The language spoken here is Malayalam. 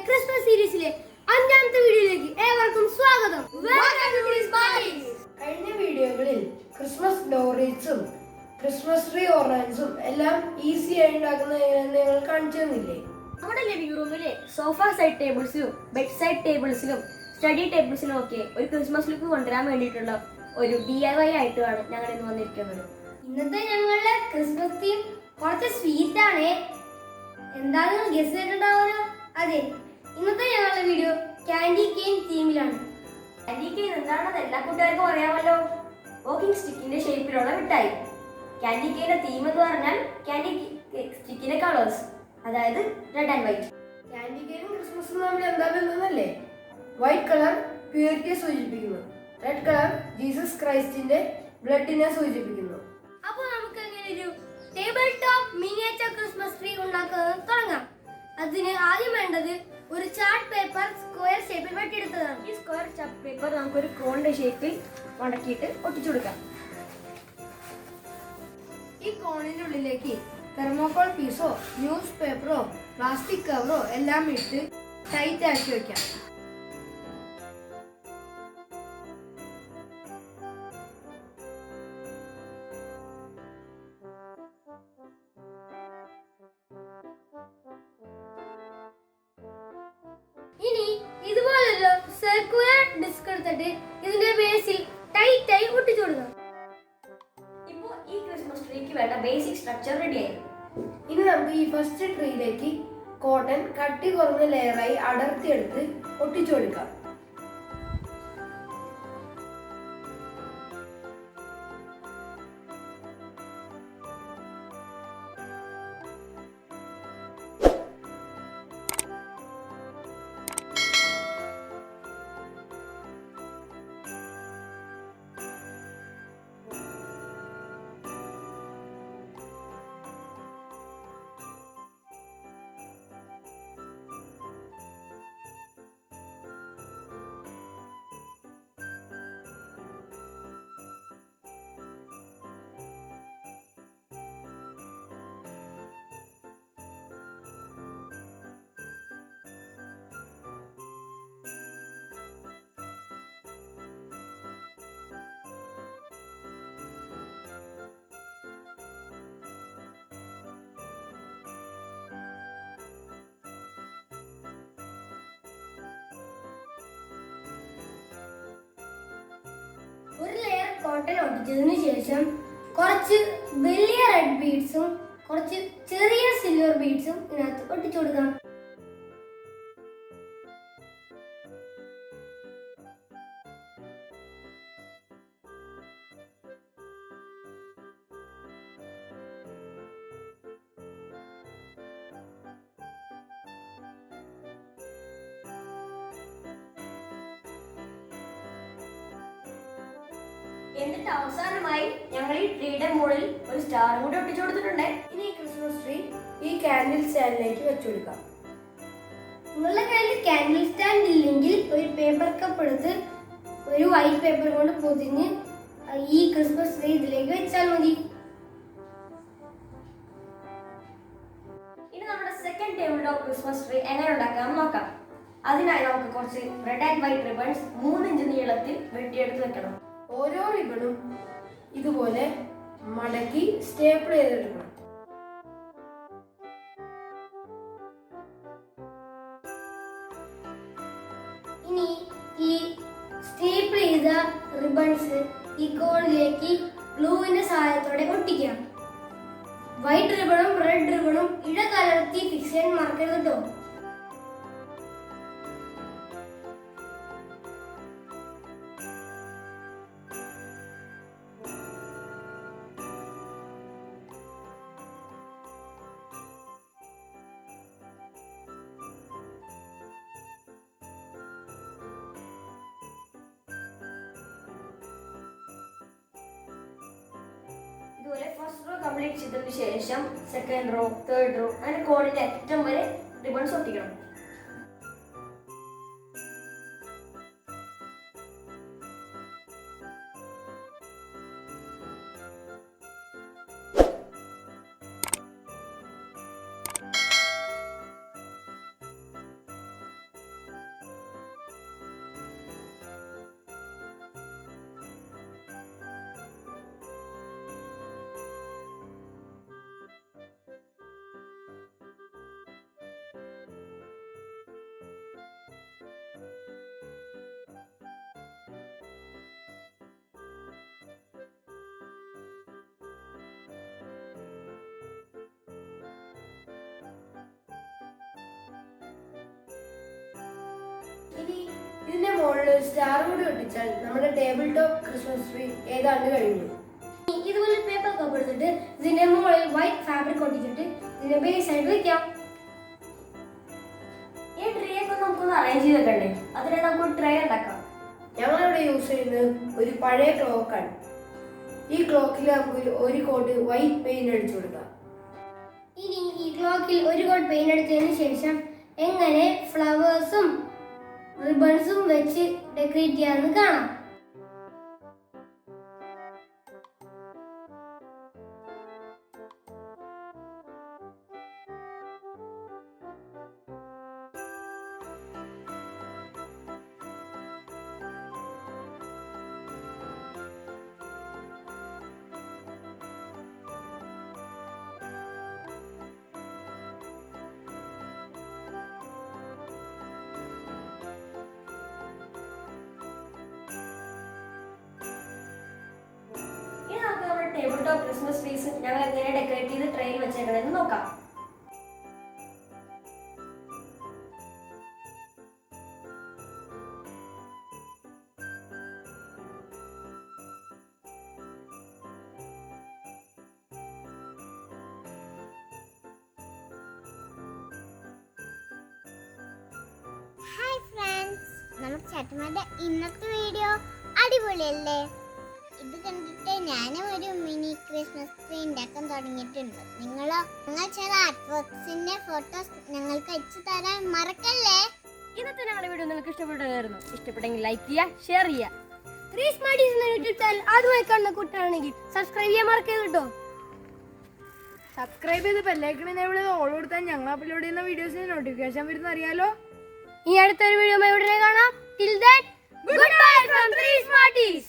ക്രിസ്മസ് സീരീസിലെ അഞ്ചാമത്തെ വീഡിയോയിലേക്ക് ഏവർക്കും സ്വാഗതം. കഴിഞ്ഞ വീഡിയോകളിൽ ക്രിസ്മസ് ഡോറീസും ക്രിസ്മസ് ട്രീ ഓർണമെന്റ്സും എല്ലാം ഈസി ആയി ഉണ്ടാക്കുന്നതെന്ന് ഞങ്ങൾ കാണിച്ചു തന്നില്ലേ? നമ്മുടെ ലിവിംഗ് റൂമിലെ സോഫ സൈഡ് ടേബിൾസിലും ബെഡ് സൈഡ് ടേബിൾസിലും സ്റ്റഡി ടേബിൾസിലും ഒക്കെ ഒരു ക്രിസ്മസ് ലുക്ക് കൊണ്ടുവരാൻ വേണ്ടിയിട്ടുള്ള ഒരു DIY ആയിട്ടാണ് ഞങ്ങൾ ഇന്ന് വന്നിരിക്കുന്നത്. ഇന്നത്തെ ഞങ്ങളുടെ ക്രിസ്മസ് തീം കുറച്ച് സ്വീറ്റ് ആണ്. എന്താണെന്ന് ഗസ് ചെയ്തിട്ടുണ്ടാവുമല്ലോ? അതെ, ഇന്നത്തെ ഞങ്ങളുടെ വീഡിയോ കാൻഡി കെയിൻ തീമിലാണ്. കാൻഡി കെയിൻ എന്താണെന്ന് എല്ലാ കൂട്ടുകാർക്കും അറിയാമല്ലോ. വോക്കിംഗ് സ്റ്റിക്കിന്റെ ഷേപ്പിലുള്ള മിഠായി. കാൻഡി കെയിന്റെ തീം എന്ന് പറഞ്ഞാൽ കാൻഡി സ്റ്റിക്കിന്റെ കളേഴ്സ്, അതായത് റെഡ് ആൻഡ് വൈറ്റ്. കാൻഡി കെയിനും ക്രിസ്മസും തമ്മിൽ എന്താ ബന്ധമെന്നല്ലേ? വൈറ്റ് കളർ പ്യൂരിറ്റിയെ സൂചിപ്പിക്കുന്നു, റെഡ് കളർ ജീസസ് ക്രൈസ്റ്റിന്റെ ബ്ലഡിനെ സൂചിപ്പിക്കുന്നു. അപ്പോൾ നമുക്ക് അങ്ങനെ ഒരു table top miniature Christmas tree ഉണ്ടാക്കുന്നത് തുടങ്ങാം. അതിന് ആദ്യം വേണ്ടത് ഒരു ചാർട്ട് പേപ്പർ സ്ക്വയർ ഷേപ്പിൽ വെട്ടിയെടുത്തതാണ്. ഈ സ്ക്വയർ ചാർട്ട് പേപ്പർ നമുക്കൊരു കോണിന്റെ ഷേപ്പിൽ മടക്കിയിട്ട് ഒട്ടിച്ചു കൊടുക്കാം. ഈ കോണിന്റെ ഉള്ളിലേക്ക് തെർമോകോൾ പീസോ ന്യൂസ് പേപ്പറോ പ്ലാസ്റ്റിക് കവറോ എല്ലാം ഇട്ട് ടൈറ്റ് ആക്കി വെക്കാം. ഇനി ഇതുപോലൊരു സർക്കുലർ ഡിസ്ക് എടുത്തിട്ട് ഇതിന്റെ ബേസിൽ ടൈറ്റ് ആയി ഒട്ടിച്ചു കൊടുക്കാം. ഇപ്പോൾ ഈ ക്രിസ്മസ് ട്രീക്ക് വേണ്ട ബേസിക് സ്ട്രക്ചർ റെഡിയായി. ഇനി നമുക്ക് ഈ ഫസ്റ്റ് ട്രീയിലേക്ക് കോട്ടൺ കട്ടി കുറഞ്ഞ ലെയറായി അടർത്തിയെടുത്ത് ഒട്ടിച്ചു കൊടുക്കാം. ഒരു ലെയർ കോട്ടൺ ഒട്ടിച്ചതിന് ശേഷം കുറച്ച് വലിയ റെഡ് ബീഡ്സും കുറച്ച് ചെറിയ സിൽവർ ബീഡ്സും ഇതിനകത്ത് ഒട്ടിച്ചു കൊടുക്കാം. എന്നിട്ട് അവസാനമായി ഞങ്ങൾ ഈ ട്രീയുടെ മുകളിൽ ഒരു സ്റ്റാറും കൂടി ഒട്ടിച്ചു കൊടുത്തിട്ടുണ്ട്. ഇനി ഈ ക്രിസ്മസ് ട്രീ ഈ കാൻഡിൽ സ്റ്റാൻഡിലേക്ക് വെച്ചു കൊടുക്കാം. നിങ്ങളുടെ കയ്യിൽ കാൻഡിൽ സ്റ്റാൻഡ് ഇല്ലെങ്കിൽ ഒരു പേപ്പർ കപ്പ് എടുത്ത് ഒരു വൈറ്റ് പേപ്പർ കൊണ്ട് പൊതിഞ്ഞ് ഈ ക്രിസ്മസ് ട്രീ ഇതിലേക്ക് വെച്ചാൽ മതി. ഇനി നമ്മുടെ second table top Christmas tree എങ്ങനെ ഉണ്ടാക്കാമെന്ന് നോക്കാം. അതിനായി നമുക്ക് കുറച്ച് red and white ribbons 3 inch നീളത്തിൽ വെട്ടിയെടുത്ത് വെക്കണം. ഓരോ റിബണും ഇതുപോലെ മടക്കി സ്റ്റേപ്പിൾ ചെയ്തെടുക്കണം. ഇനി ഈ സ്റ്റേപ്പിൾ ചെയ്ത റിബൺസ് ഈ കോണിലേക്ക് ഗ്ലൂവിന്റെ സഹായത്തോടെ ഒട്ടിക്കാം. വൈറ്റ് റിബണും റെഡ് റിബണും ഇട കലർത്തി ഫിക്സ് ചെയ്യാൻ മറക്കരുത് കേട്ടോ. ഇതുപോലെ ഫസ്റ്റ് റോ കംപ്ലീറ്റ് ചെയ്തതിന് ശേഷം സെക്കൻഡ് റോ, തേർഡ് റോ അങ്ങനെ കോണിന്റെ അറ്റം വരെ റിബൺസ് ഒട്ടിക്കണം. ഇനി ഇതിന്റെ മുകളിൽ ഒരു സ്റ്റാർ കൂടി ഒട്ടിച്ചാൽ നമ്മുടെ ടേബിൾ ടോപ്പ് ക്രിസ്മസ് ട്രീ ഏതാണ്ട് കഴിഞ്ഞു. ഇതുപോലെ പേപ്പർ കപ്പ് എടുത്തിട്ട് ഇതിന്റെ മുകളിൽ വൈറ്റ് ഫാബ്രിക് ഒട്ടിച്ചിട്ട് ഇതിന്റെ ബേസ് ആയിട്ട് വെക്കാം. ഈ ട്രീ ഒക്കെ നമുക്കൊന്ന് അറേഞ്ച് ചെയ്ത് വെക്കണ്ടേ? അതിനെ നമുക്ക് ട്രേ ഉണ്ടാക്കാം. ഞങ്ങളിവിടെ യൂസ് ചെയ്യുന്നത് ഒരു പഴയ ക്ലോക്കാണ്. ഈ ക്ലോക്കിൽ നമുക്ക് ഒരു കോട്ട് വൈറ്റ് പെയിന്റ് അടിച്ചു കൊടുക്കാം. ഇനി ഈ ക്ലോക്കിൽ ഒരു കോട്ട് പെയിന്റ് അടിച്ചതിന് ശേഷം എങ്ങനെ ഫ്ലവേഴ്സും റിബൺസും വെച്ച് ഡെക്കറേറ്റ് ചെയ്യാമെന്ന് കാണാം. ടേബിൾ ടോപ്പ് ക്രിസ്മസ് ട്രീസ് ഞങ്ങൾ എങ്ങനെ ഡെക്കറേറ്റ് ചെയ്ത് ട്രെയിൽ വെച്ചേക്കണെന്ന് നോക്കാം. ഹായ് ഫ്രണ്ട്സ്, നമുക്ക് ചട്ടുമാരുടെ ഇന്നത്തെ വീഡിയോ അടിപൊളിയല്ലേ? ഇത് കണ്ടിട്ട് ഞാനും ഒരു മിനി ക്രിസ്മസ് ട്രീ ഉണ്ടാക്കാൻ തുടങ്ങിയിട്ടുണ്ട്. നിങ്ങൾ ചില ആർട്ട് വർക്ക്സിന്റെ ഫോട്ടോസ് ഞങ്ങൾക്ക് അയച്ചു തരാൻ മറക്കല്ലേ. ഇന്നത്തെ ഞങ്ങളുടെ വീഡിയോ നിങ്ങൾക്ക് ഇഷ്ടപ്പെട്ടായിരുന്നു. ഇഷ്ടപ്പെട്ടെങ്കിൽ ലൈക്ക് ചെയ്യുക, ഷെയർ ചെയ്യുക. ക്രിസ് മാഡീസ് എന്ന യൂട്യൂബ് ചാനൽ ആദ്യമായി കാണുന്ന കൂട്ടാണെങ്കിൽ സബ്സ്ക്രൈബ് ചെയ്യാൻ മറക്കരുത് കേട്ടോ. സബ്സ്ക്രൈബ് ചെയ്ത് ബെല്ലൈക്കൺ എനേബിൾ ചെയ്ത് ഓൾ കൊടുത്താൽ ഞങ്ങൾ അപ്ലോഡ് ചെയ്യുന്ന വീഡിയോസിന് നോട്ടിഫിക്കേഷൻ വരുന്ന അറിയാലോ. ഈ അടുത്തൊരു വീഡിയോ ഉടനെ കാണാം. Till then, goodbye from Chris Martis.